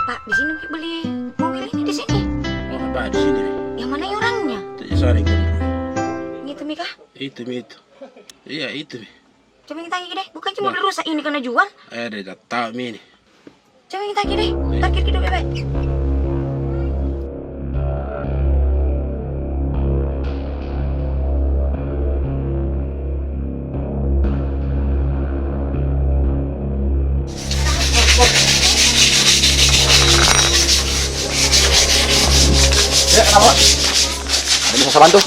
Pak, di sini beli mobil ini di sini. Orang Pak di sini. Yang mana ya orangnya? Tidak sorry gondrong. Gitu Mika? Itu. Iya itu. Coba kita tanya deh, bukan cuma mobil rusak ini karena jual. Ada tahu ini. Coba kita tanya deh, parkir kita bebek. Ya, kenapa? Ada bisa bantu?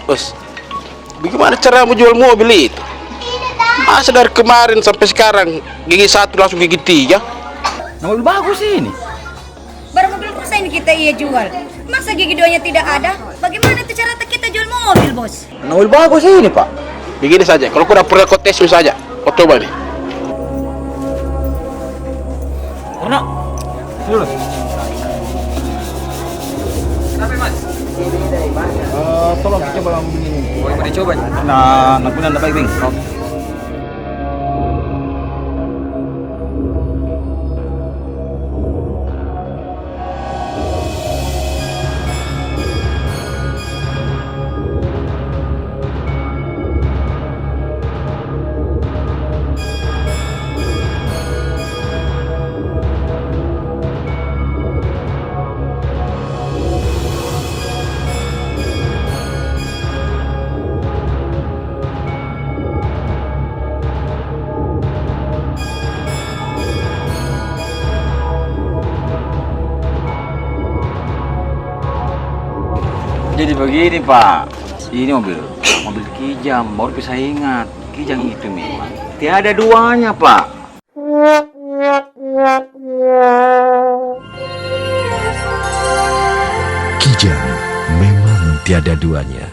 Bos, bagaimana cara mau jual mobil itu? Masa dari kemarin sampai sekarang gigi satu langsung gigi tiga? Nah, mobil bagus sih ini. Baru mobil rusak ini kita jual. Masa gigi duanya tidak ada? Bagaimana tuh cara kita jual mobil, Bos? Nah, mobil bagus sih ini, Pak. Begini saja, kalau kau pernah kau tes saja, kau coba nih. Purno. Lulus. Kenapa mas? Tolong coba begini. Boleh dicoba? Nah, nak baik bing. Jadi begini Pak, ini mobil Kijang, baru bisa ingat, Kijang itu memang tiada duanya Pak. Kijang memang tiada duanya.